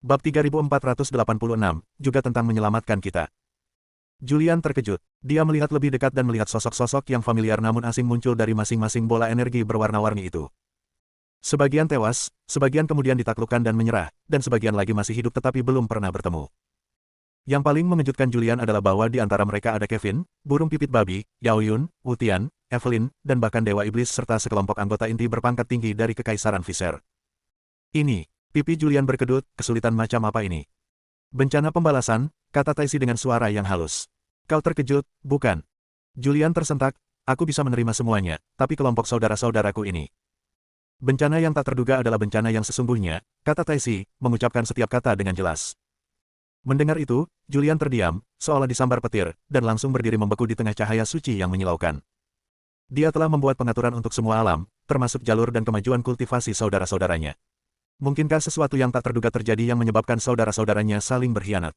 Bab 3486, juga tentang menyelamatkan kita. Julian terkejut. Dia melihat lebih dekat dan melihat sosok-sosok yang familiar namun asing muncul dari masing-masing bola energi berwarna-warni itu. Sebagian tewas, sebagian kemudian ditaklukkan dan menyerah, dan sebagian lagi masih hidup tetapi belum pernah bertemu. Yang paling mengejutkan Julian adalah bahwa di antara mereka ada Kevin, burung pipit babi, Yao Yun, Wu Tian, Evelyn, dan bahkan Dewa Iblis serta sekelompok anggota inti berpangkat tinggi dari Kekaisaran Visser. Ini, pipi Julian berkedut, kesulitan macam apa ini? Bencana pembalasan, kata Taisi dengan suara yang halus. Kau terkejut, bukan? Julian tersentak, aku bisa menerima semuanya, tapi kelompok saudara-saudaraku ini. Bencana yang tak terduga adalah bencana yang sesungguhnya, kata Taisi, mengucapkan setiap kata dengan jelas. Mendengar itu, Julian terdiam, seolah disambar petir, dan langsung berdiri membeku di tengah cahaya suci yang menyilaukan. Dia telah membuat pengaturan untuk semua alam, termasuk jalur dan kemajuan kultivasi saudara-saudaranya. Mungkinkah sesuatu yang tak terduga terjadi yang menyebabkan saudara-saudaranya saling berkhianat?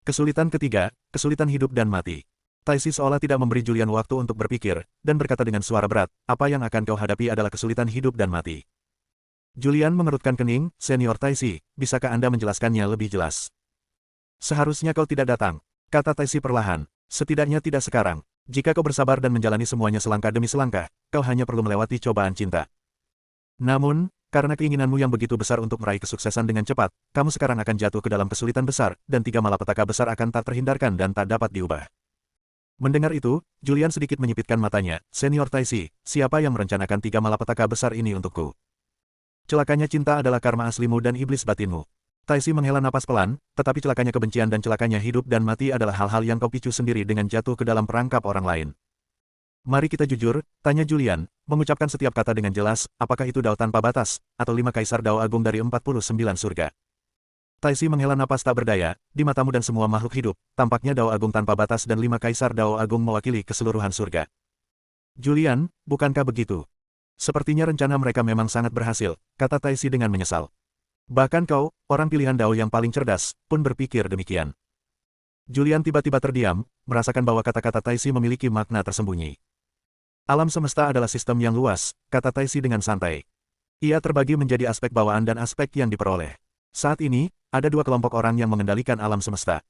Kesulitan ketiga, kesulitan hidup dan mati. Taisi seolah tidak memberi Julian waktu untuk berpikir, dan berkata dengan suara berat, apa yang akan kau hadapi adalah kesulitan hidup dan mati. Julian mengerutkan kening, Senior Taisi, bisakah Anda menjelaskannya lebih jelas? Seharusnya kau tidak datang, kata Taisi perlahan, setidaknya tidak sekarang. Jika kau bersabar dan menjalani semuanya selangkah demi selangkah, kau hanya perlu melewati cobaan cinta. Namun, karena keinginanmu yang begitu besar untuk meraih kesuksesan dengan cepat, kamu sekarang akan jatuh ke dalam kesulitan besar, dan 3 malapetaka besar akan tak terhindarkan dan tak dapat diubah. Mendengar itu, Julian sedikit menyipitkan matanya, Senior Taisi, siapa yang merencanakan 3 malapetaka besar ini untukku? Celakanya cinta adalah karma aslimu dan iblis batinmu. Taisi menghela napas pelan, tetapi celakanya kebencian dan celakanya hidup dan mati adalah hal-hal yang kau picu sendiri dengan jatuh ke dalam perangkap orang lain. Mari kita jujur, tanya Julian, mengucapkan setiap kata dengan jelas, apakah itu Dao tanpa batas, atau 5 kaisar Dao agung dari 49 surga. Taisi menghela napas tak berdaya, di matamu dan semua makhluk hidup, tampaknya Dao agung tanpa batas dan 5 kaisar Dao agung mewakili keseluruhan surga. Julian, bukankah begitu? Sepertinya rencana mereka memang sangat berhasil, kata Taisi dengan menyesal. Bahkan kau, orang pilihan Dao yang paling cerdas, pun berpikir demikian. Julian tiba-tiba terdiam, merasakan bahwa kata-kata Taisi memiliki makna tersembunyi. Alam semesta adalah sistem yang luas, kata Taisi dengan santai. Ia terbagi menjadi aspek bawaan dan aspek yang diperoleh. Saat ini, ada 2 kelompok orang yang mengendalikan alam semesta.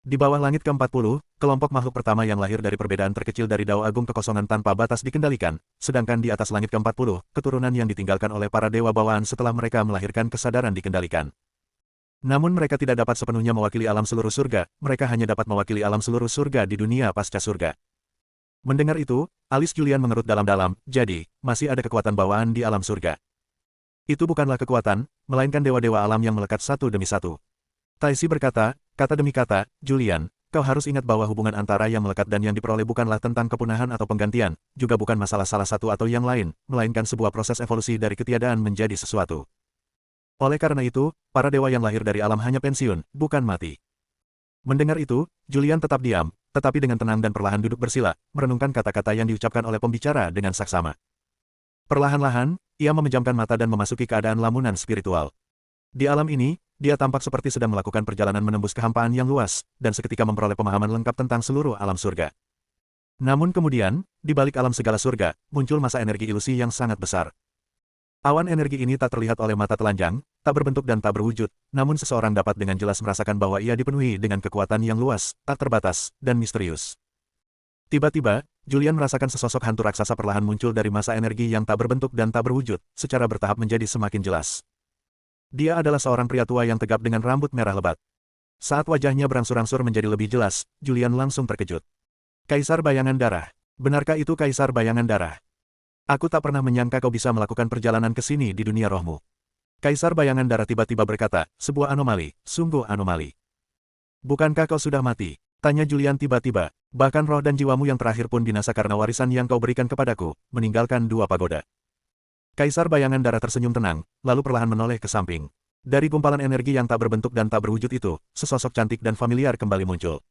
Di bawah langit ke-40, kelompok makhluk pertama yang lahir dari perbedaan terkecil dari Dao Agung kekosongan tanpa batas dikendalikan, sedangkan di atas langit ke-40, keturunan yang ditinggalkan oleh para dewa bawaan setelah mereka melahirkan kesadaran dikendalikan. Namun mereka tidak dapat sepenuhnya mewakili alam seluruh surga, mereka hanya dapat mewakili alam seluruh surga di dunia pasca surga. Mendengar itu, alis Julian mengerut dalam-dalam, jadi, masih ada kekuatan bawaan di alam surga. Itu bukanlah kekuatan, melainkan dewa-dewa alam yang melekat satu demi satu. Taisi berkata, kata demi kata, Julian, kau harus ingat bahwa hubungan antara yang melekat dan yang diperoleh bukanlah tentang kepunahan atau penggantian, juga bukan masalah salah satu atau yang lain, melainkan sebuah proses evolusi dari ketiadaan menjadi sesuatu. Oleh karena itu, para dewa yang lahir dari alam hanya pensiun, bukan mati. Mendengar itu, Julian tetap diam, tetapi dengan tenang dan perlahan duduk bersila, merenungkan kata-kata yang diucapkan oleh pembicara dengan saksama. Perlahan-lahan, ia memejamkan mata dan memasuki keadaan lamunan spiritual. Di alam ini, dia tampak seperti sedang melakukan perjalanan menembus kehampaan yang luas, dan seketika memperoleh pemahaman lengkap tentang seluruh alam surga. Namun kemudian, di balik alam segala surga, muncul masa energi ilusi yang sangat besar. Awan energi ini tak terlihat oleh mata telanjang, tak berbentuk dan tak berwujud, namun seseorang dapat dengan jelas merasakan bahwa ia dipenuhi dengan kekuatan yang luas, tak terbatas, dan misterius. Tiba-tiba, Julian merasakan sesosok hantu raksasa perlahan muncul dari masa energi yang tak berbentuk dan tak berwujud, secara bertahap menjadi semakin jelas. Dia adalah seorang pria tua yang tegap dengan rambut merah lebat. Saat wajahnya berangsur-angsur menjadi lebih jelas, Julian langsung terkejut. Kaisar Bayangan Darah. Benarkah itu Kaisar Bayangan Darah? Aku tak pernah menyangka kau bisa melakukan perjalanan ke sini di dunia rohmu. Kaisar Bayangan Darah tiba-tiba berkata, sebuah anomali, sungguh anomali. Bukankah kau sudah mati? Tanya Julian tiba-tiba. Bahkan roh dan jiwamu yang terakhir pun binasa karena warisan yang kau berikan kepadaku, meninggalkan 2 pagoda. Kaisar Bayangan Darah tersenyum tenang, lalu perlahan menoleh ke samping. Dari gumpalan energi yang tak berbentuk dan tak berwujud itu, sesosok cantik dan familiar kembali muncul.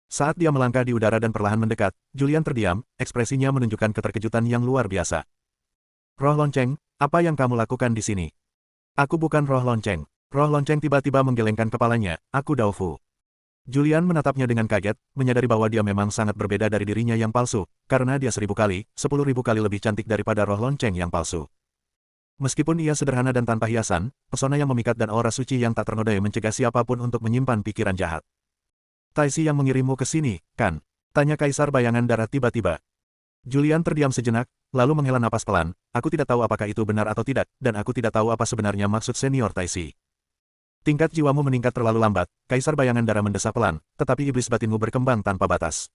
Saat dia melangkah di udara dan perlahan mendekat, Julian terdiam, ekspresinya menunjukkan keterkejutan yang luar biasa. Roh lonceng, apa yang kamu lakukan di sini? Aku bukan roh lonceng. Roh lonceng tiba-tiba menggelengkan kepalanya, aku Dao Fu. Julian menatapnya dengan kaget, menyadari bahwa dia memang sangat berbeda dari dirinya yang palsu, karena dia 1000 kali, 10.000 kali lebih cantik daripada roh lonceng yang palsu. Meskipun ia sederhana dan tanpa hiasan, pesona yang memikat dan aura suci yang tak ternodai mencegah siapapun untuk menyimpan pikiran jahat. Taisi yang mengirimmu ke sini, kan? Tanya Kaisar Bayangan Darah tiba-tiba. Julian terdiam sejenak, lalu menghela napas pelan. Aku tidak tahu apakah itu benar atau tidak, dan aku tidak tahu apa sebenarnya maksud senior Taisi. Tingkat jiwamu meningkat terlalu lambat, Kaisar Bayangan Darah mendesah pelan, tetapi iblis batinmu berkembang tanpa batas.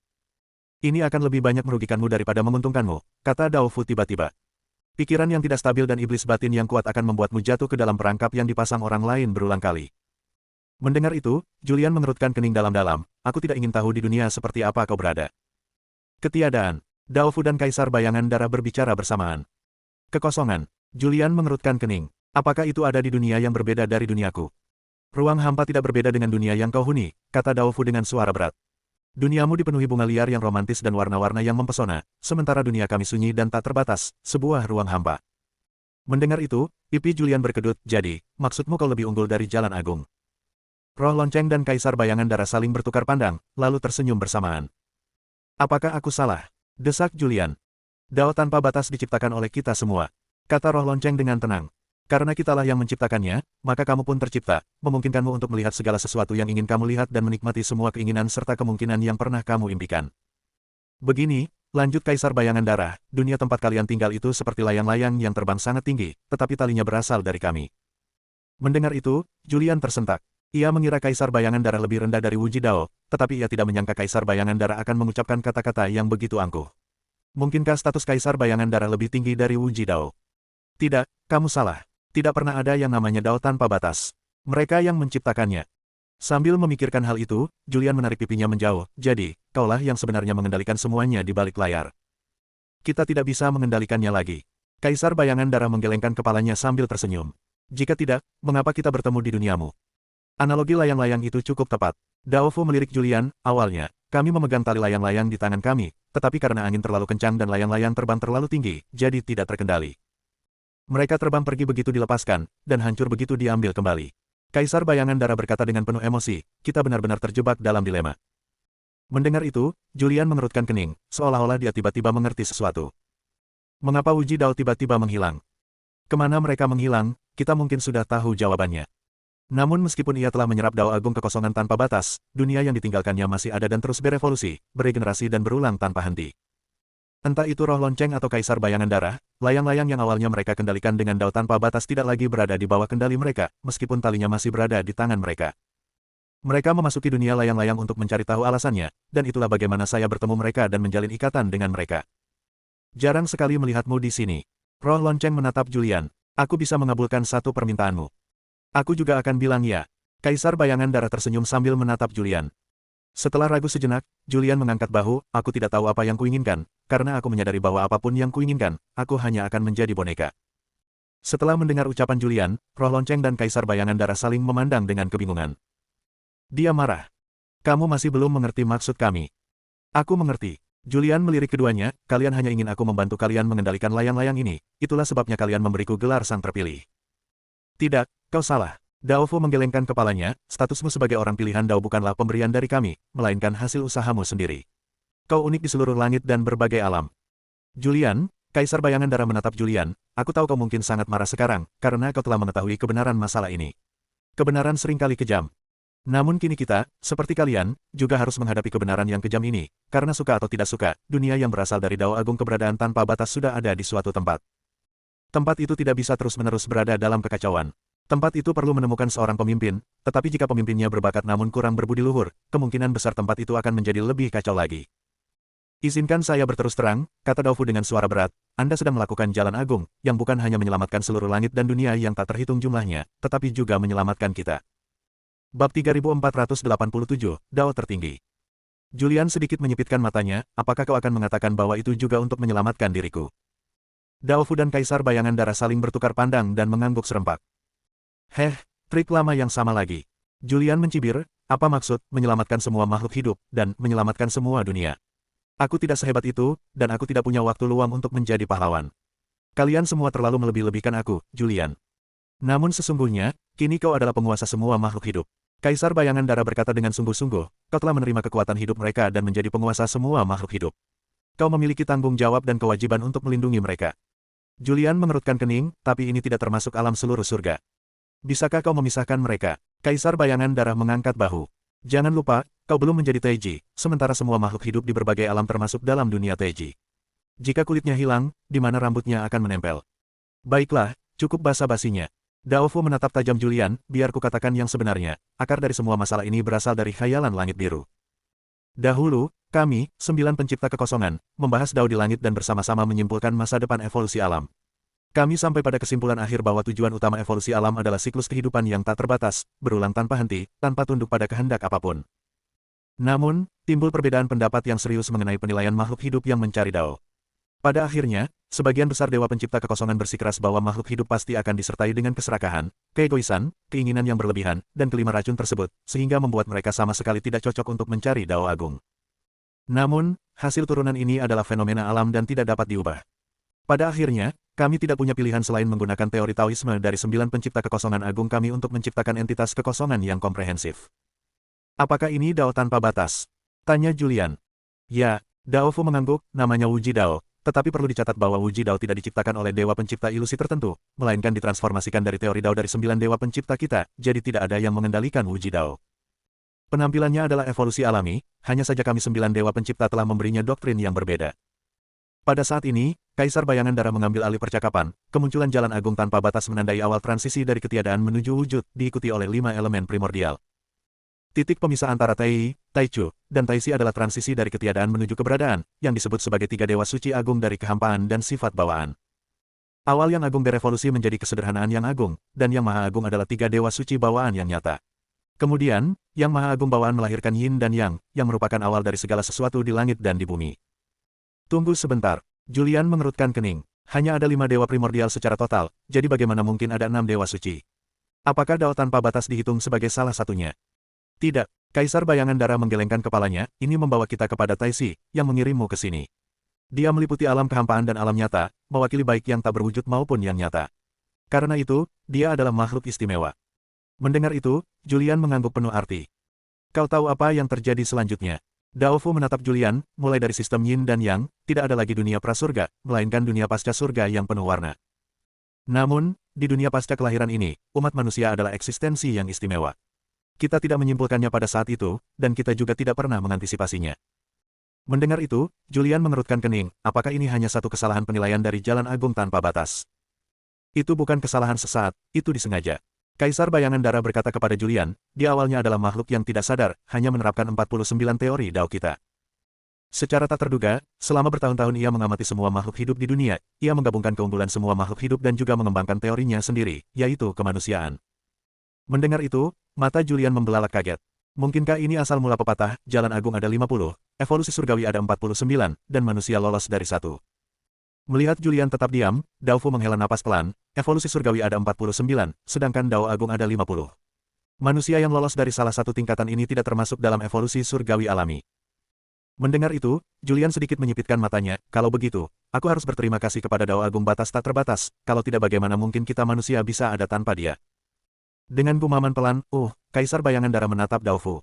Ini akan lebih banyak merugikanmu daripada menguntungkanmu, kata Dao Fu tiba-tiba. Pikiran yang tidak stabil dan iblis batin yang kuat akan membuatmu jatuh ke dalam perangkap yang dipasang orang lain berulang kali. Mendengar itu, Julian mengerutkan kening dalam-dalam. Aku tidak ingin tahu di dunia seperti apa kau berada. Ketiadaan. Dao Fu dan Kaisar Bayangan Darah berbicara bersamaan. Kekosongan. Julian mengerutkan kening. Apakah itu ada di dunia yang berbeda dari duniaku? Ruang hampa tidak berbeda dengan dunia yang kau huni, kata Dao Fu dengan suara berat. Duniamu dipenuhi bunga liar yang romantis dan warna-warna yang mempesona, sementara dunia kami sunyi dan tak terbatas, sebuah ruang hampa. Mendengar itu, pipi Julian berkedut, jadi, maksudmu kau lebih unggul dari Jalan Agung. Roh Lonceng dan Kaisar Bayangan Darah saling bertukar pandang, lalu tersenyum bersamaan. Apakah aku salah? Desak Julian. Dao tanpa batas diciptakan oleh kita semua, kata Roh Lonceng dengan tenang. Karena kitalah yang menciptakannya, maka kamu pun tercipta, memungkinkanmu untuk melihat segala sesuatu yang ingin kamu lihat dan menikmati semua keinginan serta kemungkinan yang pernah kamu impikan. Begini, lanjut Kaisar Bayangan Darah, dunia tempat kalian tinggal itu seperti layang-layang yang terbang sangat tinggi, tetapi talinya berasal dari kami. Mendengar itu, Julian tersentak. Ia mengira Kaisar Bayangan Darah lebih rendah dari Wu Jidao, tetapi ia tidak menyangka Kaisar Bayangan Darah akan mengucapkan kata-kata yang begitu angkuh. Mungkinkah status Kaisar Bayangan Darah lebih tinggi dari Wu Jidao? Tidak, kamu salah. Tidak pernah ada yang namanya Dao tanpa batas. Mereka yang menciptakannya. Sambil memikirkan hal itu, Julian menarik pipinya menjauh. Jadi, kaulah yang sebenarnya mengendalikan semuanya di balik layar. Kita tidak bisa mengendalikannya lagi. Kaisar Bayangan Darah menggelengkan kepalanya sambil tersenyum. Jika tidak, mengapa kita bertemu di duniamu? Analogi layang-layang itu cukup tepat. Dao Fu melirik Julian, awalnya, kami memegang tali layang-layang di tangan kami, tetapi karena angin terlalu kencang dan layang-layang terbang terlalu tinggi, jadi tidak terkendali. Mereka terbang pergi begitu dilepaskan, dan hancur begitu diambil kembali. Kaisar Bayangan Darah berkata dengan penuh emosi, kita benar-benar terjebak dalam dilema. Mendengar itu, Julian mengerutkan kening, seolah-olah dia tiba-tiba mengerti sesuatu. Mengapa Wu Jidao tiba-tiba menghilang? Kemana mereka menghilang, kita mungkin sudah tahu jawabannya. Namun meskipun ia telah menyerap Dao Agung kekosongan tanpa batas, dunia yang ditinggalkannya masih ada dan terus berevolusi, beregenerasi dan berulang tanpa henti. Entah itu Roh Lonceng atau Kaisar Bayangan Darah, layang-layang yang awalnya mereka kendalikan dengan Dao tanpa batas tidak lagi berada di bawah kendali mereka, meskipun talinya masih berada di tangan mereka. Mereka memasuki dunia layang-layang untuk mencari tahu alasannya, dan itulah bagaimana saya bertemu mereka dan menjalin ikatan dengan mereka. Jarang sekali melihatmu di sini. Roh Lonceng menatap Julian. Aku bisa mengabulkan satu permintaanmu. Aku juga akan bilang ya. Kaisar Bayangan Darah tersenyum sambil menatap Julian. Setelah ragu sejenak, Julian mengangkat bahu, aku tidak tahu apa yang kuinginkan, karena aku menyadari bahwa apapun yang kuinginkan, aku hanya akan menjadi boneka. Setelah mendengar ucapan Julian, Roh Lonceng dan Kaisar Bayangan Darah saling memandang dengan kebingungan. Dia marah. Kamu masih belum mengerti maksud kami. Aku mengerti. Julian melirik keduanya, kalian hanya ingin aku membantu kalian mengendalikan layang-layang ini, itulah sebabnya kalian memberiku gelar sang terpilih. Tidak, kau salah. Dao Fu menggelengkan kepalanya, statusmu sebagai orang pilihan Dao bukanlah pemberian dari kami, melainkan hasil usahamu sendiri. Kau unik di seluruh langit dan berbagai alam. Julian, Kaisar Bayangan Darah menatap Julian, aku tahu kau mungkin sangat marah sekarang, karena kau telah mengetahui kebenaran masalah ini. Kebenaran seringkali kejam. Namun kini kita, seperti kalian, juga harus menghadapi kebenaran yang kejam ini, karena suka atau tidak suka, dunia yang berasal dari Dao Agung keberadaan tanpa batas sudah ada di suatu tempat. Tempat itu tidak bisa terus-menerus berada dalam kekacauan. Tempat itu perlu menemukan seorang pemimpin, tetapi jika pemimpinnya berbakat namun kurang berbudi luhur, kemungkinan besar tempat itu akan menjadi lebih kacau lagi. Izinkan saya berterus terang, kata Dao Fu dengan suara berat, Anda sedang melakukan jalan agung, yang bukan hanya menyelamatkan seluruh langit dan dunia yang tak terhitung jumlahnya, tetapi juga menyelamatkan kita. Bab 3487, Dao Tertinggi. Julian sedikit menyipitkan matanya, apakah kau akan mengatakan bahwa itu juga untuk menyelamatkan diriku? Dao Fu dan Kaisar Bayangan Darah saling bertukar pandang dan mengangguk serempak. Trik lama yang sama lagi. Julian mencibir, apa maksud, menyelamatkan semua makhluk hidup, dan menyelamatkan semua dunia? Aku tidak sehebat itu, dan aku tidak punya waktu luang untuk menjadi pahlawan. Kalian semua terlalu melebih-lebihkan aku, Julian. Namun sesungguhnya, kini kau adalah penguasa semua makhluk hidup. Kaisar Bayangan Darah berkata dengan sungguh-sungguh, kau telah menerima kekuatan hidup mereka dan menjadi penguasa semua makhluk hidup. Kau memiliki tanggung jawab dan kewajiban untuk melindungi mereka. Julian mengerutkan kening, tapi ini tidak termasuk alam seluruh surga. Bisakah kau memisahkan mereka? Kaisar bayangan darah mengangkat bahu. Jangan lupa, kau belum menjadi Taiji, sementara semua makhluk hidup di berbagai alam termasuk dalam dunia Taiji. Jika kulitnya hilang, di mana rambutnya akan menempel? Baiklah, cukup basa-basinya. Daofu menatap tajam Julian, biar ku katakan yang sebenarnya, akar dari semua masalah ini berasal dari khayalan langit biru. Dahulu, kami, 9 pencipta kekosongan, membahas Dao di langit dan bersama-sama menyimpulkan masa depan evolusi alam. Kami sampai pada kesimpulan akhir bahwa tujuan utama evolusi alam adalah siklus kehidupan yang tak terbatas, berulang tanpa henti, tanpa tunduk pada kehendak apapun. Namun, timbul perbedaan pendapat yang serius mengenai penilaian makhluk hidup yang mencari Dao. Pada akhirnya, sebagian besar dewa pencipta kekosongan bersikeras bahwa makhluk hidup pasti akan disertai dengan keserakahan, keegoisan, keinginan yang berlebihan, dan kelima racun tersebut, sehingga membuat mereka sama sekali tidak cocok untuk mencari Dao Agung. Namun, hasil turunan ini adalah fenomena alam dan tidak dapat diubah. Pada akhirnya, kami tidak punya pilihan selain menggunakan teori Taoisme dari 9 pencipta kekosongan agung kami untuk menciptakan entitas kekosongan yang komprehensif. Apakah ini Dao tanpa batas? Tanya Julian. Ya, Daofu mengangguk, namanya Wuji Dao, tetapi perlu dicatat bahwa Wuji Dao tidak diciptakan oleh dewa pencipta ilusi tertentu, melainkan ditransformasikan dari teori Dao dari 9 dewa pencipta kita, jadi tidak ada yang mengendalikan Wuji Dao. Penampilannya adalah evolusi alami, hanya saja kami 9 dewa pencipta telah memberinya doktrin yang berbeda. Pada saat ini, Kaisar Bayangan Darah mengambil alih percakapan, kemunculan jalan agung tanpa batas menandai awal transisi dari ketiadaan menuju wujud, diikuti oleh 5 elemen primordial. Titik pemisah antara Tai, Taichu, dan Taisi adalah transisi dari ketiadaan menuju keberadaan, yang disebut sebagai 3 dewa suci agung dari kehampaan dan sifat bawaan. Awal yang agung berevolusi menjadi kesederhanaan yang agung, dan yang maha agung adalah 3 dewa suci bawaan yang nyata. Kemudian, yang maha agung bawaan melahirkan Yin dan Yang, yang merupakan awal dari segala sesuatu di langit dan di bumi. Tunggu sebentar, Julian mengerutkan kening. Hanya ada 5 dewa primordial secara total, jadi bagaimana mungkin ada 6 dewa suci? Apakah Dao tanpa batas dihitung sebagai salah satunya? Tidak, Kaisar Bayangan Darah menggelengkan kepalanya, ini membawa kita kepada Taisi, yang mengirimmu ke sini. Dia meliputi alam kehampaan dan alam nyata, mewakili baik yang tak berwujud maupun yang nyata. Karena itu, dia adalah makhluk istimewa. Mendengar itu, Julian mengangguk penuh arti. Kau tahu apa yang terjadi selanjutnya? Daofu menatap Julian, mulai dari sistem Yin dan Yang, tidak ada lagi dunia prasurga, melainkan dunia pasca surga yang penuh warna. Namun, di dunia pasca kelahiran ini, umat manusia adalah eksistensi yang istimewa. Kita tidak menyimpulkannya pada saat itu, dan kita juga tidak pernah mengantisipasinya. Mendengar itu, Julian mengerutkan kening, apakah ini hanya satu kesalahan penilaian dari jalan agung tanpa batas? Itu bukan kesalahan sesaat, itu disengaja. Kaisar Bayangan Darah berkata kepada Julian, dia awalnya adalah makhluk yang tidak sadar, hanya menerapkan 49 teori Dao kita. Secara tak terduga, selama bertahun-tahun ia mengamati semua makhluk hidup di dunia, ia menggabungkan keunggulan semua makhluk hidup dan juga mengembangkan teorinya sendiri, yaitu kemanusiaan. Mendengar itu, mata Julian membelalak kaget. Mungkinkah ini asal mula pepatah, jalan agung ada 50, evolusi surgawi ada 49, dan manusia lolos dari 1. Melihat Julian tetap diam, Daofu menghela napas pelan, evolusi surgawi ada 49, sedangkan Dao Agung ada 50. Manusia yang lolos dari salah satu tingkatan ini tidak termasuk dalam evolusi surgawi alami. Mendengar itu, Julian sedikit menyipitkan matanya, kalau begitu, aku harus berterima kasih kepada Dao Agung batas tak terbatas, kalau tidak bagaimana mungkin kita manusia bisa ada tanpa dia. Dengan gumaman pelan, Kaisar Bayangan Darah menatap Daofu.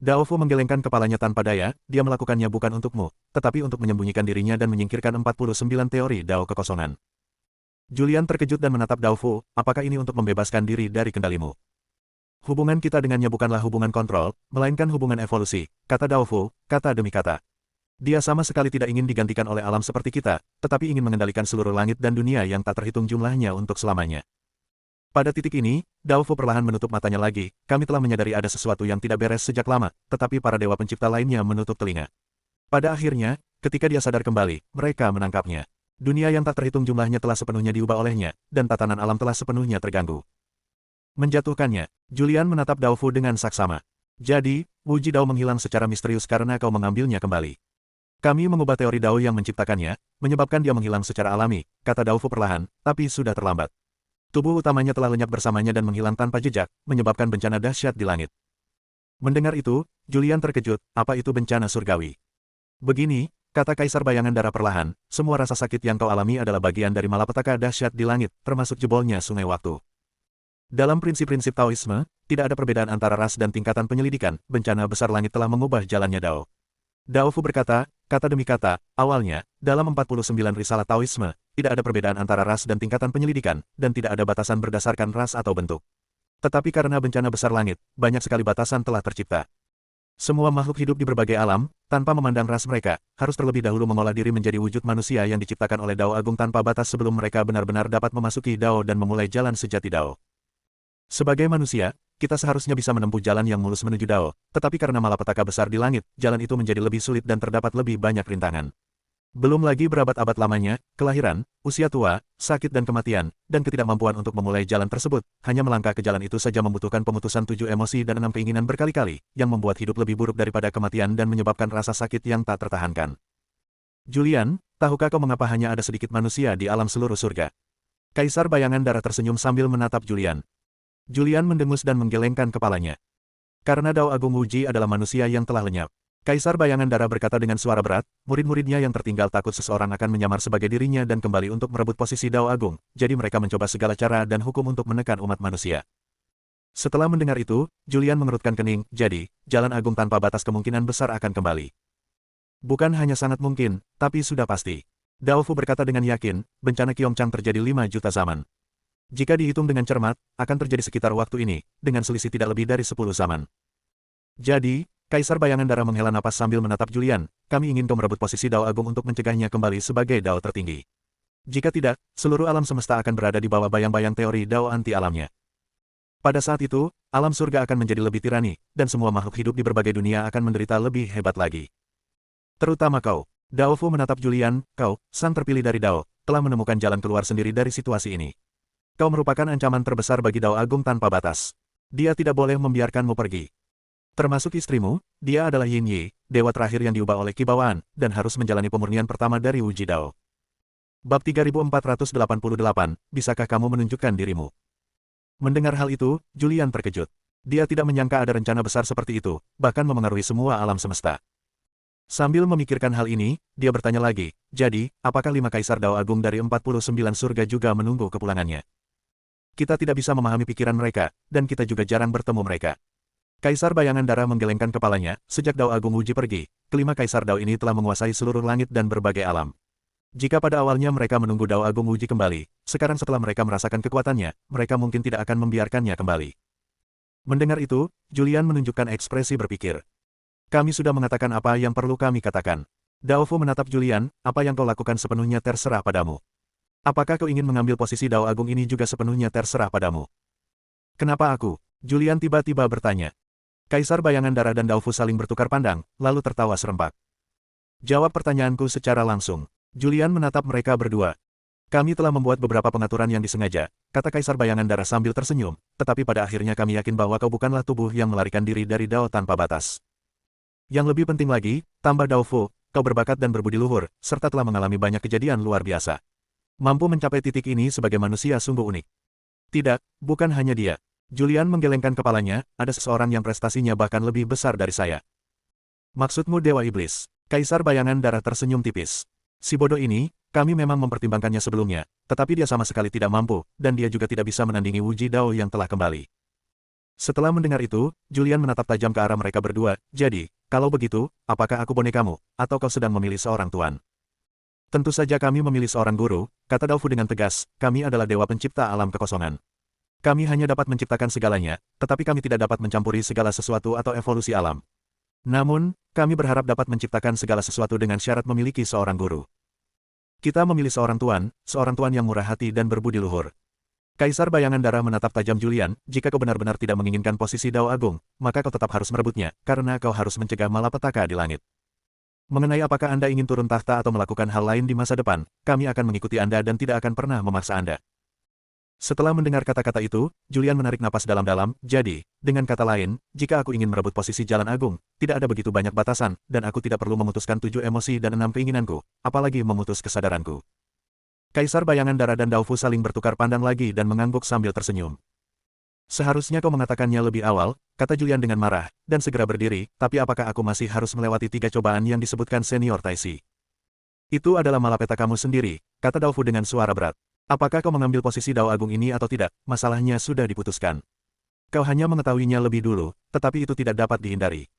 Daofu menggelengkan kepalanya tanpa daya, dia melakukannya bukan untukmu, tetapi untuk menyembunyikan dirinya dan menyingkirkan 49 teori Dao kekosongan. Julian terkejut dan menatap Daofu, apakah ini untuk membebaskan diri dari kendalimu? Hubungan kita dengannya bukanlah hubungan kontrol, melainkan hubungan evolusi, kata Daofu, kata demi kata. Dia sama sekali tidak ingin digantikan oleh alam seperti kita, tetapi ingin mengendalikan seluruh langit dan dunia yang tak terhitung jumlahnya untuk selamanya. Pada titik ini, Daofu perlahan menutup matanya lagi, kami telah menyadari ada sesuatu yang tidak beres sejak lama, tetapi para dewa pencipta lainnya menutup telinga. Pada akhirnya, ketika dia sadar kembali, mereka menangkapnya. Dunia yang tak terhitung jumlahnya telah sepenuhnya diubah olehnya, dan tatanan alam telah sepenuhnya terganggu. Menjatuhkannya, Julian menatap Daofu dengan saksama. Jadi, Wuji Dao menghilang secara misterius karena kau mengambilnya kembali. Kami mengubah teori Dao yang menciptakannya, menyebabkan dia menghilang secara alami, kata Daofu perlahan, tapi sudah terlambat. Tubuh utamanya telah lenyap bersamanya dan menghilang tanpa jejak, menyebabkan bencana dahsyat di langit. Mendengar itu, Julian terkejut, apa itu bencana surgawi? Begini, kata Kaisar Bayangan Darah perlahan, semua rasa sakit yang kau alami adalah bagian dari malapetaka dahsyat di langit, termasuk jebolnya sungai waktu. Dalam prinsip-prinsip Taoisme, tidak ada perbedaan antara ras dan tingkatan penyelidikan, bencana besar langit telah mengubah jalannya Dao. Daofu berkata, kata demi kata, awalnya, dalam 49 risalah Taoisme, tidak ada perbedaan antara ras dan tingkatan penyelidikan, dan tidak ada batasan berdasarkan ras atau bentuk. Tetapi karena bencana besar langit, banyak sekali batasan telah tercipta. Semua makhluk hidup di berbagai alam, tanpa memandang ras mereka, harus terlebih dahulu mengolah diri menjadi wujud manusia yang diciptakan oleh Dao Agung tanpa batas sebelum mereka benar-benar dapat memasuki Dao dan memulai jalan sejati Dao. Sebagai manusia, kita seharusnya bisa menempuh jalan yang mulus menuju Dao, tetapi karena malapetaka besar di langit, jalan itu menjadi lebih sulit dan terdapat lebih banyak rintangan. Belum lagi berabad-abad lamanya, kelahiran, usia tua, sakit dan kematian, dan ketidakmampuan untuk memulai jalan tersebut, hanya melangkah ke jalan itu saja membutuhkan pemutusan 7 emosi dan 6 keinginan berkali-kali, yang membuat hidup lebih buruk daripada kematian dan menyebabkan rasa sakit yang tak tertahankan. Julian, tahukah kau mengapa hanya ada sedikit manusia di alam seluruh surga? Kaisar bayangan darah tersenyum sambil menatap Julian. Julian mendengus dan menggelengkan kepalanya. Karena Dao Agung Wuji adalah manusia yang telah lenyap. Kaisar bayangan darah berkata dengan suara berat, murid-muridnya yang tertinggal takut seseorang akan menyamar sebagai dirinya dan kembali untuk merebut posisi Dao Agung, jadi mereka mencoba segala cara dan hukum untuk menekan umat manusia. Setelah mendengar itu, Julian mengerutkan kening, jadi, jalan agung tanpa batas kemungkinan besar akan kembali. Bukan hanya sangat mungkin, tapi sudah pasti. Dao Fu berkata dengan yakin, bencana Qiongjang terjadi 5 juta zaman. Jika dihitung dengan cermat, akan terjadi sekitar waktu ini, dengan selisih tidak lebih dari 10 zaman. Jadi, Kaisar bayangan darah menghela napas sambil menatap Julian, kami ingin kau merebut posisi Dao Agung untuk mencegahnya kembali sebagai Dao tertinggi. Jika tidak, seluruh alam semesta akan berada di bawah bayang-bayang teori Dao anti-alamnya. Pada saat itu, alam surga akan menjadi lebih tirani, dan semua makhluk hidup di berbagai dunia akan menderita lebih hebat lagi. Terutama kau. Dao Fu menatap Julian, kau, sang terpilih dari Dao, telah menemukan jalan keluar sendiri dari situasi ini. Kau merupakan ancaman terbesar bagi Dao Agung tanpa batas. Dia tidak boleh membiarkanmu pergi. Termasuk istrimu, dia adalah Yin Yi, dewa terakhir yang diubah oleh kibawaan, dan harus menjalani pemurnian pertama dari Wuji Dao. Bab 3488, bisakah kamu menunjukkan dirimu? Mendengar hal itu, Julian terkejut. Dia tidak menyangka ada rencana besar seperti itu, bahkan memengaruhi semua alam semesta. Sambil memikirkan hal ini, dia bertanya lagi, jadi, apakah 5 kaisar Dao Agung dari 49 surga juga menunggu kepulangannya? Kita tidak bisa memahami pikiran mereka, dan kita juga jarang bertemu mereka. Kaisar bayangan darah menggelengkan kepalanya, sejak Dao Agung Wuji pergi, kelima kaisar Dao ini telah menguasai seluruh langit dan berbagai alam. Jika pada awalnya mereka menunggu Dao Agung Wuji kembali, sekarang setelah mereka merasakan kekuatannya, mereka mungkin tidak akan membiarkannya kembali. Mendengar itu, Julian menunjukkan ekspresi berpikir. Kami sudah mengatakan apa yang perlu kami katakan. Dao Fu menatap Julian, apa yang kau lakukan sepenuhnya terserah padamu. Apakah kau ingin mengambil posisi Dao Agung ini juga sepenuhnya terserah padamu? Kenapa aku? Julian tiba-tiba bertanya. Kaisar bayangan darah dan Dao Fu saling bertukar pandang, lalu tertawa serempak. Jawab pertanyaanku secara langsung. Julian menatap mereka berdua. Kami telah membuat beberapa pengaturan yang disengaja, kata Kaisar bayangan darah sambil tersenyum, tetapi pada akhirnya kami yakin bahwa kau bukanlah tubuh yang melarikan diri dari Dao tanpa batas. Yang lebih penting lagi, tambah Dao Fu, kau berbakat dan berbudi luhur, serta telah mengalami banyak kejadian luar biasa. Mampu mencapai titik ini sebagai manusia sungguh unik. Tidak, bukan hanya dia. Julian menggelengkan kepalanya, ada seseorang yang prestasinya bahkan lebih besar dari saya. Maksudmu Dewa Iblis? Kaisar bayangan darah tersenyum tipis. Si bodoh ini, kami memang mempertimbangkannya sebelumnya, tetapi dia sama sekali tidak mampu, dan dia juga tidak bisa menandingi Wuji Dao yang telah kembali. Setelah mendengar itu, Julian menatap tajam ke arah mereka berdua, jadi, kalau begitu, apakah aku bonekamu, atau kau sedang memilih seorang tuan? Tentu saja kami memilih seorang guru, kata Dao Fu dengan tegas, kami adalah dewa pencipta alam kekosongan. Kami hanya dapat menciptakan segalanya, tetapi kami tidak dapat mencampuri segala sesuatu atau evolusi alam. Namun, kami berharap dapat menciptakan segala sesuatu dengan syarat memiliki seorang guru. Kita memilih seorang tuan yang murah hati dan berbudi luhur. Kaisar bayangan darah menatap tajam Julian, jika kau benar-benar tidak menginginkan posisi Dao Agung, maka kau tetap harus merebutnya, karena kau harus mencegah malapetaka di langit. Mengenai apakah Anda ingin turun tahta atau melakukan hal lain di masa depan, kami akan mengikuti Anda dan tidak akan pernah memaksa Anda. Setelah mendengar kata-kata itu, Julian menarik napas dalam-dalam, jadi, dengan kata lain, jika aku ingin merebut posisi Jalan Agung, tidak ada begitu banyak batasan, dan aku tidak perlu memutuskan 7 emosi dan 6 keinginanku, apalagi memutus kesadaranku. Kaisar bayangan darah dan Dao Fu saling bertukar pandang lagi dan mengangguk sambil tersenyum. Seharusnya kau mengatakannya lebih awal, kata Julian dengan marah, dan segera berdiri, tapi apakah aku masih harus melewati 3 cobaan yang disebutkan senior Taisi? Itu adalah malapeta kamu sendiri, kata Dao Fu dengan suara berat. Apakah kau mengambil posisi Dao Agung ini atau tidak, masalahnya sudah diputuskan. Kau hanya mengetahuinya lebih dulu, tetapi itu tidak dapat dihindari.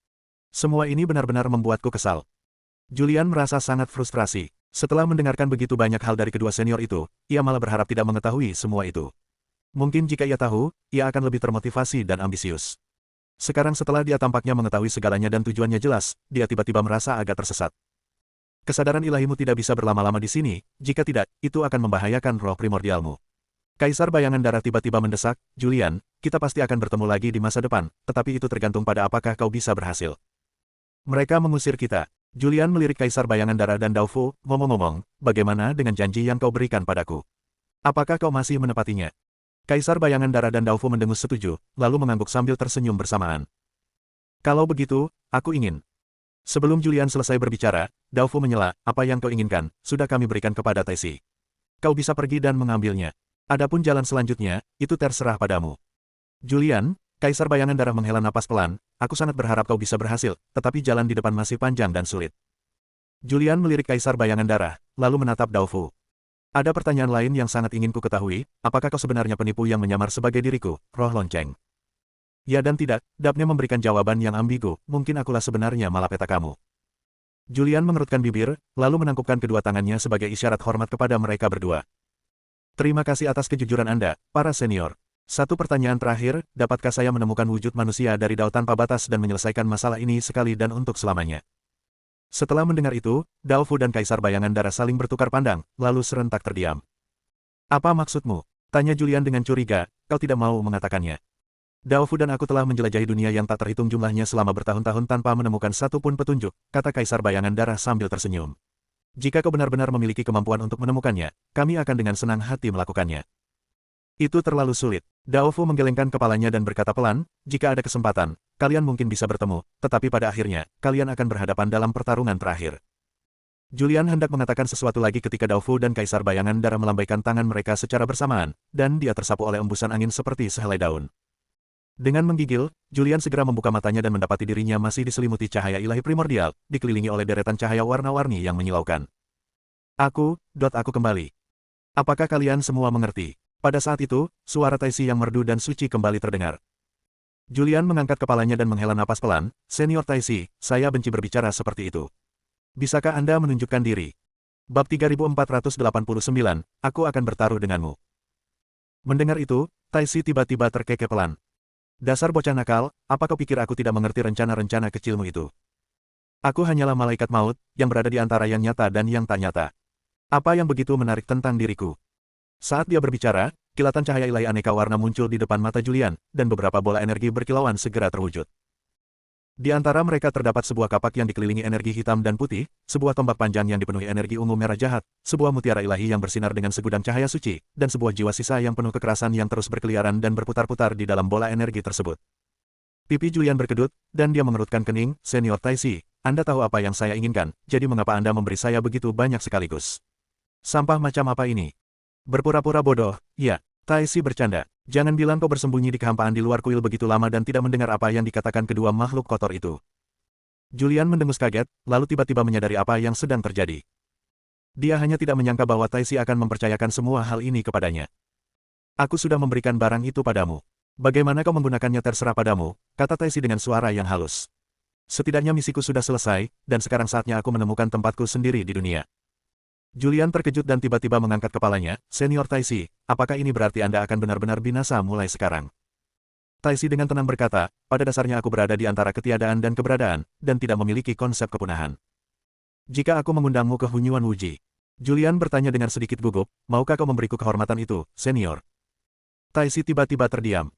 Semua ini benar-benar membuatku kesal. Julian merasa sangat frustrasi. Setelah mendengarkan begitu banyak hal dari kedua senior itu, ia malah berharap tidak mengetahui semua itu. Mungkin jika ia tahu, ia akan lebih termotivasi dan ambisius. Sekarang setelah dia tampaknya mengetahui segalanya dan tujuannya jelas, dia tiba-tiba merasa agak tersesat. Kesadaran ilahimu tidak bisa berlama-lama di sini, jika tidak, itu akan membahayakan roh primordialmu. Kaisar bayangan darah tiba-tiba mendesak, Julian, kita pasti akan bertemu lagi di masa depan, tetapi itu tergantung pada apakah kau bisa berhasil. Mereka mengusir kita. Julian melirik Kaisar bayangan darah dan Daofu, ngomong-ngomong, bagaimana dengan janji yang kau berikan padaku? Apakah kau masih menepatinya? Kaisar bayangan darah dan Daofu mendengus setuju, lalu mengangguk sambil tersenyum bersamaan. Kalau begitu, aku ingin. Sebelum Julian selesai berbicara, Daofu menyela, apa yang kau inginkan, sudah kami berikan kepada Taisi. Kau bisa pergi dan mengambilnya. Adapun jalan selanjutnya, itu terserah padamu. Julian, Kaisar bayangan darah menghela napas pelan, aku sangat berharap kau bisa berhasil, tetapi jalan di depan masih panjang dan sulit. Julian melirik Kaisar bayangan darah, lalu menatap Daofu. Ada pertanyaan lain yang sangat ingin ku ketahui, apakah kau sebenarnya penipu yang menyamar sebagai diriku, roh lonceng? Ya dan tidak, Dabne memberikan jawaban yang ambigu, mungkin akulah sebenarnya malapeta kamu. Julian mengerutkan bibir, lalu menangkupkan kedua tangannya sebagai isyarat hormat kepada mereka berdua. Terima kasih atas kejujuran Anda, para senior. Satu pertanyaan terakhir, dapatkah saya menemukan wujud manusia dari Dao tanpa batas dan menyelesaikan masalah ini sekali dan untuk selamanya? Setelah mendengar itu, Daofu dan Kaisar bayangan darah saling bertukar pandang, lalu serentak terdiam. Apa maksudmu? Tanya Julian dengan curiga, kau tidak mau mengatakannya. Daofu dan aku telah menjelajahi dunia yang tak terhitung jumlahnya selama bertahun-tahun tanpa menemukan satu pun petunjuk, kata Kaisar bayangan darah sambil tersenyum. Jika kau benar-benar memiliki kemampuan untuk menemukannya, kami akan dengan senang hati melakukannya. Itu terlalu sulit. Daofu menggelengkan kepalanya dan berkata pelan, jika ada kesempatan, kalian mungkin bisa bertemu, tetapi pada akhirnya, kalian akan berhadapan dalam pertarungan terakhir. Julian hendak mengatakan sesuatu lagi ketika Daofu dan Kaisar bayangan darah melambaikan tangan mereka secara bersamaan, dan dia tersapu oleh embusan angin seperti sehelai daun. Dengan menggigil, Julian segera membuka matanya dan mendapati dirinya masih diselimuti cahaya ilahi primordial, dikelilingi oleh deretan cahaya warna-warni yang menyilaukan. Aku kembali. Apakah kalian semua mengerti? Pada saat itu, suara Taisi yang merdu dan suci kembali terdengar. Julian mengangkat kepalanya dan menghela napas pelan, Senior Taisi, saya benci berbicara seperti itu. Bisakah Anda menunjukkan diri? Bab 3489, aku akan bertaruh denganmu. Mendengar itu, Taisi tiba-tiba terkekeh pelan. Dasar bocah nakal, apa kau pikir aku tidak mengerti rencana-rencana kecilmu itu? Aku hanyalah malaikat maut, yang berada di antara yang nyata dan yang tak nyata. Apa yang begitu menarik tentang diriku? Saat dia berbicara, kilatan cahaya ilahi aneka warna muncul di depan mata Julian, dan beberapa bola energi berkilauan segera terwujud. Di antara mereka terdapat sebuah kapak yang dikelilingi energi hitam dan putih, sebuah tombak panjang yang dipenuhi energi ungu merah jahat, sebuah mutiara ilahi yang bersinar dengan segudang cahaya suci, dan sebuah jiwa sisa yang penuh kekerasan yang terus berkeliaran dan berputar-putar di dalam bola energi tersebut. Pipi Julian berkedut, dan dia mengerutkan kening, Senior Taisi, Anda tahu apa yang saya inginkan, jadi mengapa Anda memberi saya begitu banyak sekaligus? Sampah macam apa ini? Berpura-pura bodoh, ya, Taisi bercanda. Jangan bilang kau bersembunyi di kehampaan di luar kuil begitu lama dan tidak mendengar apa yang dikatakan kedua makhluk kotor itu. Julian mendengus kaget, lalu tiba-tiba menyadari apa yang sedang terjadi. Dia hanya tidak menyangka bahwa Taisi akan mempercayakan semua hal ini kepadanya. Aku sudah memberikan barang itu padamu. Bagaimana kau menggunakannya terserah padamu, kata Taisi dengan suara yang halus. Setidaknya misiku sudah selesai, dan sekarang saatnya aku menemukan tempatku sendiri di dunia. Julian terkejut dan tiba-tiba mengangkat kepalanya, Senior Taisi, apakah ini berarti Anda akan benar-benar binasa mulai sekarang? Taisi dengan tenang berkata, pada dasarnya aku berada di antara ketiadaan dan keberadaan, dan tidak memiliki konsep kepunahan. Jika aku mengundangmu ke Hunyuan Wuji, Julian bertanya dengan sedikit gugup, maukah kau memberiku kehormatan itu, Senior? Taisi tiba-tiba terdiam.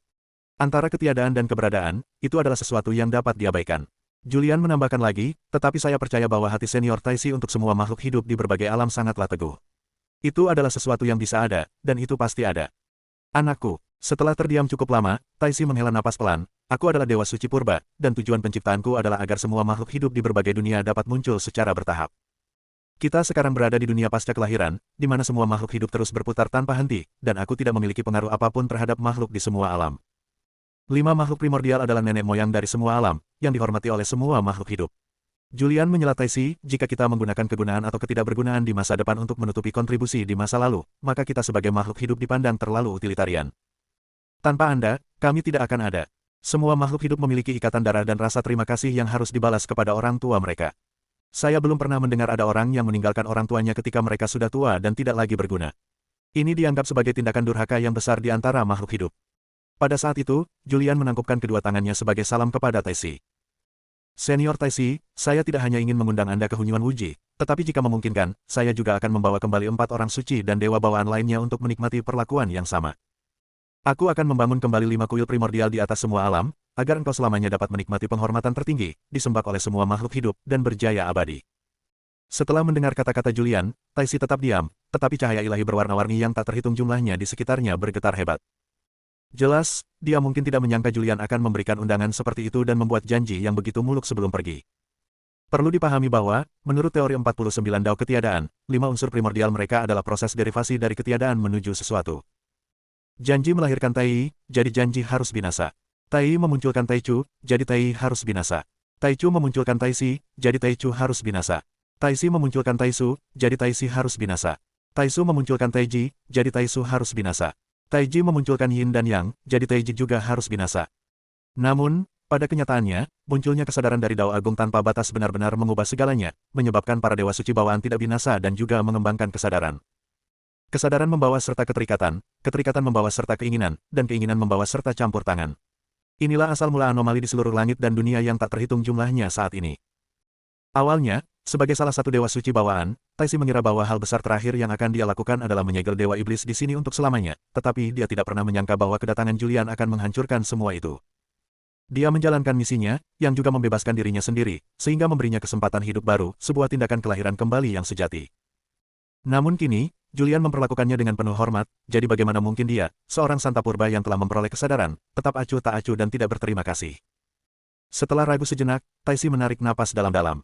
Antara ketiadaan dan keberadaan, itu adalah sesuatu yang dapat diabaikan. Julian menambahkan lagi, tetapi saya percaya bahwa hati Senior Taisi untuk semua makhluk hidup di berbagai alam sangatlah teguh. Itu adalah sesuatu yang bisa ada, dan itu pasti ada. Anakku, setelah terdiam cukup lama, Taisi menghela napas pelan, aku adalah Dewa Suci Purba, dan tujuan penciptaanku adalah agar semua makhluk hidup di berbagai dunia dapat muncul secara bertahap. Kita sekarang berada di dunia pasca kelahiran, di mana semua makhluk hidup terus berputar tanpa henti, dan aku tidak memiliki pengaruh apapun terhadap makhluk di semua alam. 5 makhluk primordial adalah nenek moyang dari semua alam, yang dihormati oleh semua makhluk hidup. Julian menyela Taisi, jika kita menggunakan kegunaan atau ketidakbergunaan di masa depan untuk menutupi kontribusi di masa lalu, maka kita sebagai makhluk hidup dipandang terlalu utilitarian. Tanpa Anda, kami tidak akan ada. Semua makhluk hidup memiliki ikatan darah dan rasa terima kasih yang harus dibalas kepada orang tua mereka. Saya belum pernah mendengar ada orang yang meninggalkan orang tuanya ketika mereka sudah tua dan tidak lagi berguna. Ini dianggap sebagai tindakan durhaka yang besar di antara makhluk hidup. Pada saat itu, Julian menangkupkan kedua tangannya sebagai salam kepada Taisi. Senior Taisi, saya tidak hanya ingin mengundang Anda ke Hunyuan Wuji, tetapi jika memungkinkan, saya juga akan membawa kembali 4 orang suci dan dewa bawaan lainnya untuk menikmati perlakuan yang sama. Aku akan membangun kembali 5 kuil primordial di atas semua alam, agar engkau selamanya dapat menikmati penghormatan tertinggi, disembah oleh semua makhluk hidup, dan berjaya abadi. Setelah mendengar kata-kata Julian, Taisi tetap diam, tetapi cahaya ilahi berwarna-warni yang tak terhitung jumlahnya di sekitarnya bergetar hebat. Jelas, dia mungkin tidak menyangka Julian akan memberikan undangan seperti itu dan membuat janji yang begitu muluk sebelum pergi. Perlu dipahami bahwa, menurut teori 49 Dao ketiadaan, 5 unsur primordial mereka adalah proses derivasi dari ketiadaan menuju sesuatu. Janji melahirkan Tai, jadi janji harus binasa. Tai memunculkan Taichu, jadi Tai harus binasa. Taichu memunculkan Taisi, jadi Taichu harus binasa. Taisi memunculkan Taisu, jadi Taisi harus binasa. Taisu memunculkan Taiji, jadi Taisu harus binasa. Taiji memunculkan Yin dan Yang, jadi Taiji juga harus binasa. Namun, pada kenyataannya, munculnya kesadaran dari Dao Agung tanpa batas benar-benar mengubah segalanya, menyebabkan para dewa suci bawaan tidak binasa dan juga mengembangkan kesadaran. Kesadaran membawa serta keterikatan, keterikatan membawa serta keinginan, dan keinginan membawa serta campur tangan. Inilah asal mula anomali di seluruh langit dan dunia yang tak terhitung jumlahnya saat ini. Awalnya, sebagai salah satu dewa suci bawaan, Taisi mengira bahwa hal besar terakhir yang akan dia lakukan adalah menyegel dewa iblis di sini untuk selamanya, tetapi dia tidak pernah menyangka bahwa kedatangan Julian akan menghancurkan semua itu. Dia menjalankan misinya, yang juga membebaskan dirinya sendiri, sehingga memberinya kesempatan hidup baru, sebuah tindakan kelahiran kembali yang sejati. Namun kini, Julian memperlakukannya dengan penuh hormat, jadi bagaimana mungkin dia, seorang Santa Purba yang telah memperoleh kesadaran, tetap acuh tak acuh dan tidak berterima kasih. Setelah ragu sejenak, Taisi menarik napas dalam-dalam.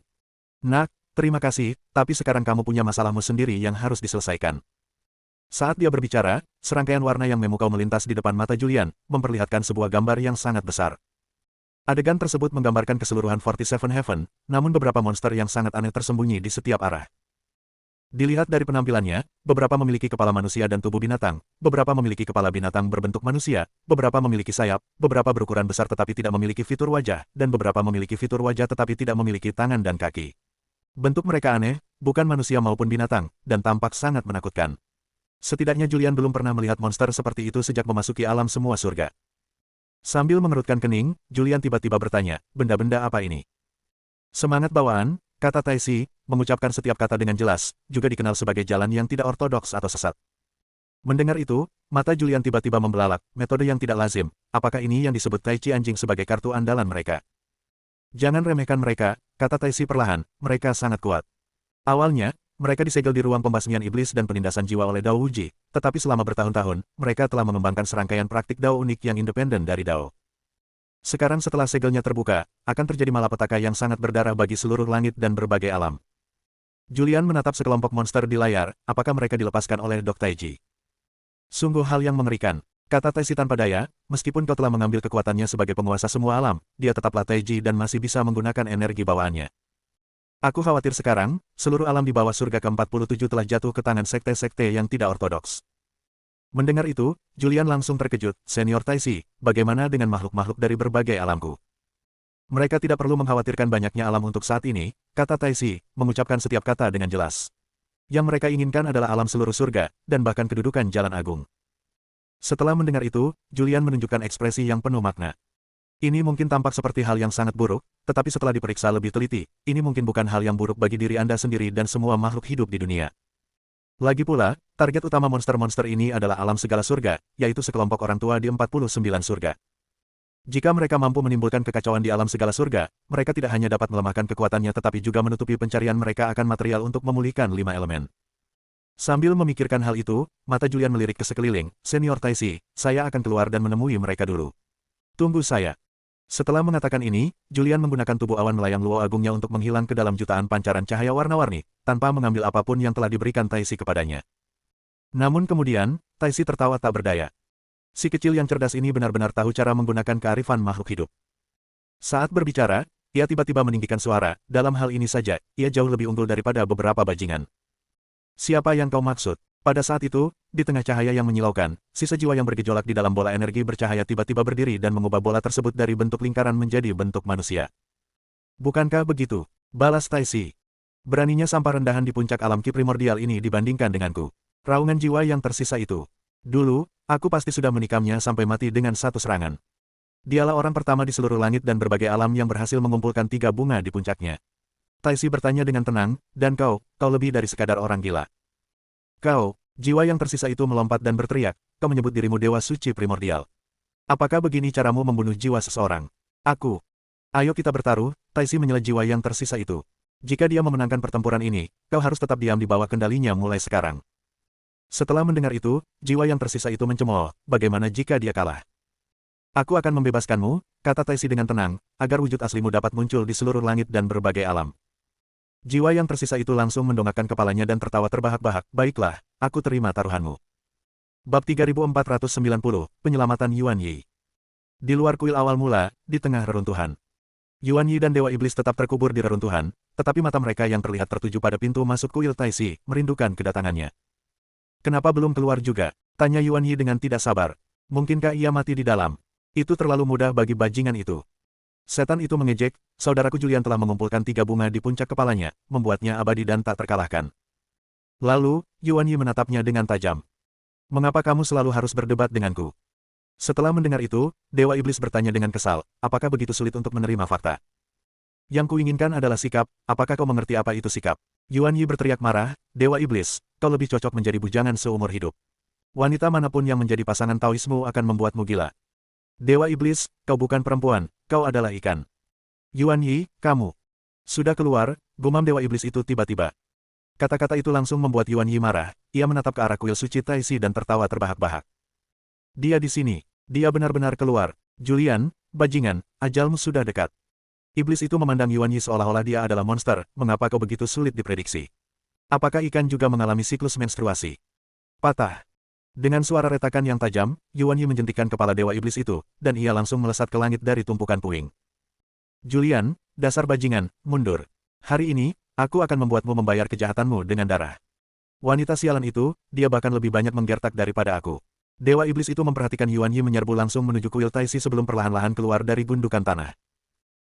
Nak, terima kasih, tapi sekarang kamu punya masalahmu sendiri yang harus diselesaikan. Saat dia berbicara, serangkaian warna yang memukau melintas di depan mata Julian, memperlihatkan sebuah gambar yang sangat besar. Adegan tersebut menggambarkan keseluruhan 47 Heaven, namun beberapa monster yang sangat aneh tersembunyi di setiap arah. Dilihat dari penampilannya, beberapa memiliki kepala manusia dan tubuh binatang, beberapa memiliki kepala binatang berbentuk manusia, beberapa memiliki sayap, beberapa berukuran besar tetapi tidak memiliki fitur wajah, dan beberapa memiliki fitur wajah tetapi tidak memiliki tangan dan kaki. Bentuk mereka aneh, bukan manusia maupun binatang, dan tampak sangat menakutkan. Setidaknya Julian belum pernah melihat monster seperti itu sejak memasuki alam semua surga. Sambil mengerutkan kening, Julian tiba-tiba bertanya, benda-benda apa ini? Semangat bawaan, kata Taisi, mengucapkan setiap kata dengan jelas, juga dikenal sebagai jalan yang tidak ortodoks atau sesat. Mendengar itu, mata Julian tiba-tiba membelalak, metode yang tidak lazim, apakah ini yang disebut Tai Chi anjing sebagai kartu andalan mereka? Jangan remehkan mereka, kata Taisi perlahan, mereka sangat kuat. Awalnya, mereka disegel di ruang pembasmian iblis dan penindasan jiwa oleh Dao Wuji, tetapi selama bertahun-tahun, mereka telah mengembangkan serangkaian praktik Dao unik yang independen dari Dao. Sekarang setelah segelnya terbuka, akan terjadi malapetaka yang sangat berdarah bagi seluruh langit dan berbagai alam. Julian menatap sekelompok monster di layar, apakah mereka dilepaskan oleh Dok Taiji? Sungguh hal yang mengerikan, kata Taisi tanpa daya, meskipun kau telah mengambil kekuatannya sebagai penguasa semua alam, dia tetaplah Taiji dan masih bisa menggunakan energi bawaannya. Aku khawatir sekarang, seluruh alam di bawah surga ke-47 telah jatuh ke tangan sekte-sekte yang tidak ortodoks. Mendengar itu, Julian langsung terkejut, Senior Taisi, bagaimana dengan makhluk-makhluk dari berbagai alamku? Mereka tidak perlu mengkhawatirkan banyaknya alam untuk saat ini, kata Taisi, mengucapkan setiap kata dengan jelas. Yang mereka inginkan adalah alam seluruh surga, dan bahkan kedudukan Jalan Agung. Setelah mendengar itu, Julian menunjukkan ekspresi yang penuh makna. Ini mungkin tampak seperti hal yang sangat buruk, tetapi setelah diperiksa lebih teliti, ini mungkin bukan hal yang buruk bagi diri Anda sendiri dan semua makhluk hidup di dunia. Lagi pula, target utama monster-monster ini adalah alam segala surga, yaitu sekelompok orang tua di 49 surga. Jika mereka mampu menimbulkan kekacauan di alam segala surga, mereka tidak hanya dapat melemahkan kekuatannya tetapi juga menutupi pencarian mereka akan material untuk memulihkan 5 elemen. Sambil memikirkan hal itu, mata Julian melirik ke sekeliling, Senior Taisi, saya akan keluar dan menemui mereka dulu. Tunggu saya. Setelah mengatakan ini, Julian menggunakan tubuh awan melayang luo agungnya untuk menghilang ke dalam jutaan pancaran cahaya warna-warni, tanpa mengambil apapun yang telah diberikan Taisi kepadanya. Namun kemudian, Taisi tertawa tak berdaya. Si kecil yang cerdas ini benar-benar tahu cara menggunakan kearifan makhluk hidup. Saat berbicara, ia tiba-tiba meninggikan suara, dalam hal ini saja, ia jauh lebih unggul daripada beberapa bajingan. Siapa yang kau maksud? Pada saat itu, di tengah cahaya yang menyilaukan, sisa jiwa yang bergejolak di dalam bola energi bercahaya tiba-tiba berdiri dan mengubah bola tersebut dari bentuk lingkaran menjadi bentuk manusia. Bukankah begitu? Balas Taisi. Beraninya sampah rendahan di puncak alam ki primordial ini dibandingkan denganku. Raungan jiwa yang tersisa itu. Dulu, aku pasti sudah menikamnya sampai mati dengan satu serangan. Dialah orang pertama di seluruh langit dan berbagai alam yang berhasil mengumpulkan 3 bunga di puncaknya. Taisi bertanya dengan tenang, dan kau lebih dari sekadar orang gila. Kau, jiwa yang tersisa itu melompat dan berteriak, kau menyebut dirimu dewa suci primordial. Apakah begini caramu membunuh jiwa seseorang? Aku. Ayo kita bertaruh, Taisi menyela jiwa yang tersisa itu. Jika dia memenangkan pertempuran ini, kau harus tetap diam di bawah kendalinya mulai sekarang. Setelah mendengar itu, jiwa yang tersisa itu mencemooh, bagaimana jika dia kalah? Aku akan membebaskanmu, kata Taisi dengan tenang, agar wujud aslimu dapat muncul di seluruh langit dan berbagai alam. Jiwa yang tersisa itu langsung mendongakkan kepalanya dan tertawa terbahak-bahak, baiklah, aku terima taruhanmu. Bab 3490, Penyelamatan Yuan Yi. Di luar kuil awal mula, di tengah reruntuhan. Yuan Yi dan Dewa Iblis tetap terkubur di reruntuhan, tetapi mata mereka yang terlihat tertuju pada pintu masuk kuil Taisi, merindukan kedatangannya. Kenapa belum keluar juga? Tanya Yuan Yi dengan tidak sabar. Mungkinkah ia mati di dalam? Itu terlalu mudah bagi bajingan itu. Setan itu mengejek, saudaraku Julian telah mengumpulkan 3 bunga di puncak kepalanya, membuatnya abadi dan tak terkalahkan. Lalu, Yuan Yi menatapnya dengan tajam. Mengapa kamu selalu harus berdebat denganku? Setelah mendengar itu, Dewa Iblis bertanya dengan kesal, apakah begitu sulit untuk menerima fakta? Yang kuinginkan adalah sikap, apakah kau mengerti apa itu sikap? Yuan Yi berteriak marah, Dewa Iblis, kau lebih cocok menjadi bujangan seumur hidup. Wanita manapun yang menjadi pasangan Taoismu akan membuatmu gila. Dewa Iblis, kau bukan perempuan, kau adalah ikan. Yuan Yi, kamu sudah keluar, gumam Dewa Iblis itu tiba-tiba. Kata-kata itu langsung membuat Yuan Yi marah, ia menatap ke arah kuil suci Taisi dan tertawa terbahak-bahak. Dia di sini. Dia benar-benar keluar. Julian, bajingan, ajalmu sudah dekat. Iblis itu memandang Yuan Yi seolah-olah dia adalah monster, mengapa kau begitu sulit diprediksi? Apakah ikan juga mengalami siklus menstruasi? Patah. Dengan suara retakan yang tajam, Yuan Yi menjentikkan kepala Dewa Iblis itu, dan ia langsung melesat ke langit dari tumpukan puing. Julian, dasar bajingan, mundur. Hari ini, aku akan membuatmu membayar kejahatanmu dengan darah. Wanita sialan itu, dia bahkan lebih banyak menggertak daripada aku. Dewa Iblis itu memperhatikan Yuan Yi menyerbu langsung menuju kuil Taisi sebelum perlahan-lahan keluar dari gundukan tanah.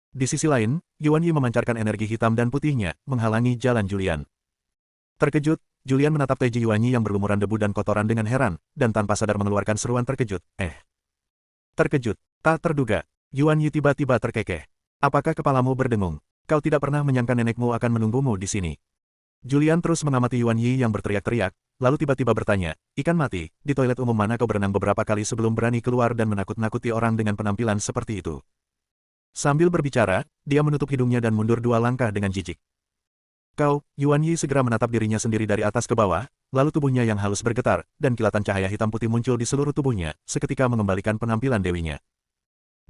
Di sisi lain, Yuan Yi memancarkan energi hitam dan putihnya, menghalangi jalan Julian. Terkejut, Julian menatap Taiji Yuan Yi yang berlumuran debu dan kotoran dengan heran, dan tanpa sadar mengeluarkan seruan terkejut, Terkejut, tak terduga, Yuan Yi tiba-tiba terkekeh. Apakah kepalamu berdengung? Kau tidak pernah menyangka nenekmu akan menunggumu di sini. Julian terus mengamati Yuan Yi yang berteriak-teriak, lalu tiba-tiba bertanya, ikan mati, di toilet umum mana kau berenang beberapa kali sebelum berani keluar dan menakut-nakuti orang dengan penampilan seperti itu? Sambil berbicara, dia menutup hidungnya dan mundur 2 langkah dengan jijik. Kau, Yuan Yi segera menatap dirinya sendiri dari atas ke bawah, lalu tubuhnya yang halus bergetar, dan kilatan cahaya hitam putih muncul di seluruh tubuhnya, seketika mengembalikan penampilan dewinya.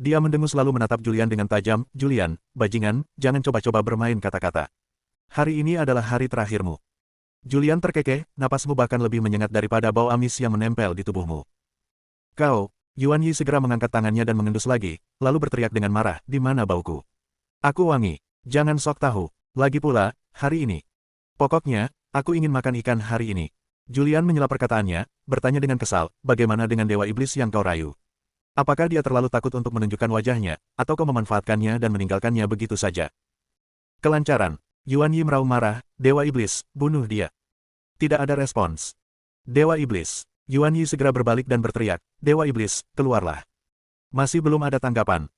Dia mendengus lalu menatap Julian dengan tajam, Julian, bajingan, jangan coba-coba bermain kata-kata. Hari ini adalah hari terakhirmu. Julian terkekeh, napasmu bahkan lebih menyengat daripada bau amis yang menempel di tubuhmu. Kau, Yuan Yi segera mengangkat tangannya dan mengendus lagi, lalu berteriak dengan marah, di mana bauku? Aku wangi, jangan sok tahu. Lagi pula, hari ini. Pokoknya, aku ingin makan ikan hari ini. Julian menyela perkataannya, bertanya dengan kesal, bagaimana dengan Dewa Iblis yang kau rayu? Apakah dia terlalu takut untuk menunjukkan wajahnya, atau kau memanfaatkannya dan meninggalkannya begitu saja? Kelancaran. Yuan Yi meraung marah, Dewa Iblis, bunuh dia. Tidak ada respons. Dewa Iblis. Yuan Yi segera berbalik dan berteriak, Dewa Iblis, keluarlah. Masih belum ada tanggapan.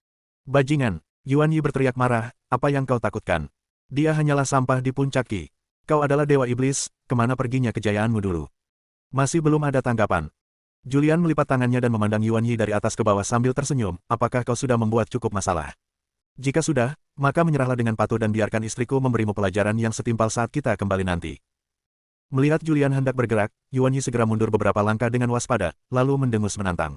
Bajingan. Yuan Yi berteriak marah, apa yang kau takutkan? Dia hanyalah sampah di puncak Qi. Kau adalah Dewa Iblis, kemana perginya kejayaanmu dulu? Masih belum ada tanggapan. Julian melipat tangannya dan memandang Yuan Yi dari atas ke bawah sambil tersenyum, apakah kau sudah membuat cukup masalah? Jika sudah, maka menyerahlah dengan patuh dan biarkan istriku memberimu pelajaran yang setimpal saat kita kembali nanti. Melihat Julian hendak bergerak, Yuan Yi segera mundur beberapa langkah dengan waspada, lalu mendengus menantang.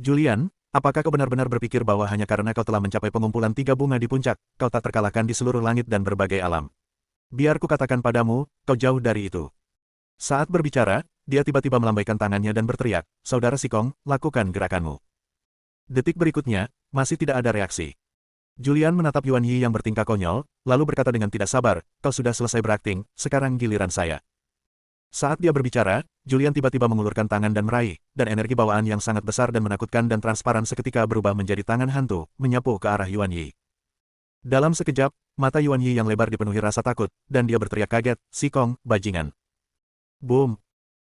Julian, apakah kau benar-benar berpikir bahwa hanya karena kau telah mencapai pengumpulan 3 bunga di puncak, kau tak terkalahkan di seluruh langit dan berbagai alam? Biar ku katakan padamu, kau jauh dari itu. Saat berbicara, dia tiba-tiba melambaikan tangannya dan berteriak, Saudara Sikong, lakukan gerakanmu. Detik berikutnya, masih tidak ada reaksi. Julian menatap Yuan Yi yang bertingkah konyol, lalu berkata dengan tidak sabar, kau sudah selesai berakting, sekarang giliran saya. Saat dia berbicara, Julian tiba-tiba mengulurkan tangan dan meraih, dan energi bawaan yang sangat besar dan menakutkan dan transparan seketika berubah menjadi tangan hantu, menyapu ke arah Yuan Yi. Dalam sekejap, mata Yuan Yi yang lebar dipenuhi rasa takut, dan dia berteriak kaget, "Sikong, bajingan!" Boom!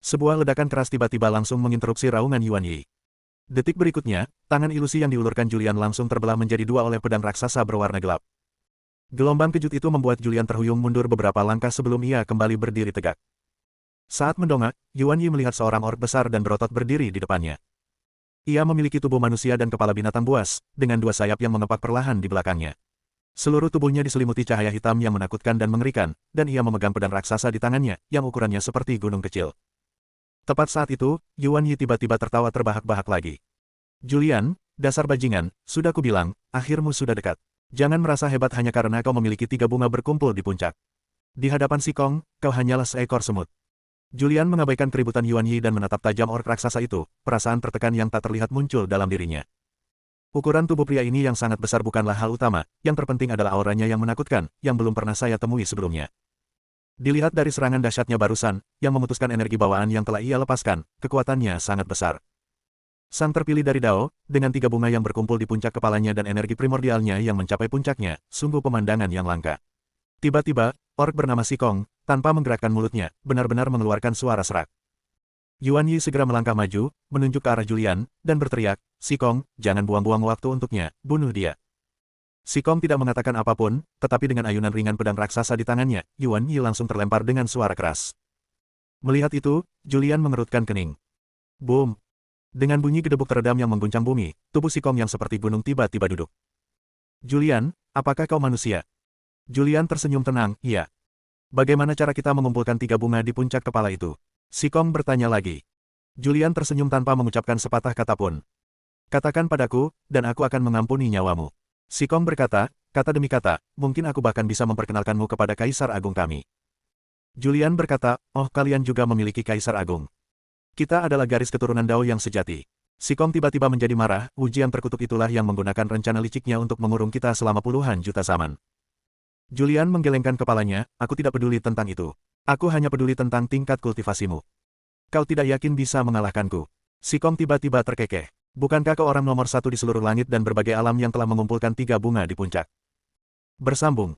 Sebuah ledakan keras tiba-tiba langsung menginterupsi raungan Yuan Yi. Detik berikutnya, tangan ilusi yang diulurkan Julian langsung terbelah menjadi dua oleh pedang raksasa berwarna gelap. Gelombang kejut itu membuat Julian terhuyung mundur beberapa langkah sebelum ia kembali berdiri tegak. Saat mendongak, Yuan Yi melihat seorang orc besar dan berotot berdiri di depannya. Ia memiliki tubuh manusia dan kepala binatang buas, dengan dua sayap yang mengepak perlahan di belakangnya. Seluruh tubuhnya diselimuti cahaya hitam yang menakutkan dan mengerikan, dan ia memegang pedang raksasa di tangannya, yang ukurannya seperti gunung kecil. Tepat saat itu, Yuan Yi tiba-tiba tertawa terbahak-bahak lagi. "Julian, dasar bajingan, sudah kubilang, akhirmu sudah dekat. Jangan merasa hebat hanya karena kau memiliki 3 bunga berkumpul di puncak. Di hadapan Sikong, kau hanyalah seekor semut." Julian mengabaikan keributan Yuan Yi dan menatap tajam orc raksasa itu, perasaan tertekan yang tak terlihat muncul dalam dirinya. Ukuran tubuh pria ini yang sangat besar bukanlah hal utama, yang terpenting adalah auranya yang menakutkan, yang belum pernah saya temui sebelumnya. Dilihat dari serangan dahsyatnya barusan, yang memutuskan energi bawaan yang telah ia lepaskan, kekuatannya sangat besar. Sang terpilih dari Dao, dengan 3 bunga yang berkumpul di puncak kepalanya dan energi primordialnya yang mencapai puncaknya, sungguh pemandangan yang langka. Tiba-tiba, orc bernama Sikong, tanpa menggerakkan mulutnya, benar-benar mengeluarkan suara serak. Yuan Yi segera melangkah maju, menunjuk ke arah Julian, dan berteriak, "Sikong, jangan buang-buang waktu untuknya, bunuh dia." Sikong tidak mengatakan apapun, tetapi dengan ayunan ringan pedang raksasa di tangannya, Yuan Yi langsung terlempar dengan suara keras. Melihat itu, Julian mengerutkan kening. Boom! Dengan bunyi gedebuk teredam yang mengguncang bumi, tubuh Sikong yang seperti gunung tiba-tiba duduk. "Julian, apakah kau manusia?" Julian tersenyum tenang, "Iya." "Bagaimana cara kita mengumpulkan 3 bunga di puncak kepala itu?" Sikong bertanya lagi. Julian tersenyum tanpa mengucapkan sepatah kata pun. "Katakan padaku, dan aku akan mengampuni nyawamu." Sikong berkata, kata demi kata, "Mungkin aku bahkan bisa memperkenalkanmu kepada Kaisar Agung kami." Julian berkata, "Oh, kalian juga memiliki Kaisar Agung. Kita adalah garis keturunan Dao yang sejati." Sikong tiba-tiba menjadi marah, ujian terkutuk itulah yang menggunakan rencana liciknya untuk mengurung kita selama puluhan juta zaman. Julian menggelengkan kepalanya, "Aku tidak peduli tentang itu. Aku hanya peduli tentang tingkat kultivasimu. Kau tidak yakin bisa mengalahkanku." Sikong tiba-tiba terkekeh. "Bukankah kau orang nomor 1 di seluruh langit dan berbagai alam yang telah mengumpulkan 3 bunga di puncak?" Bersambung.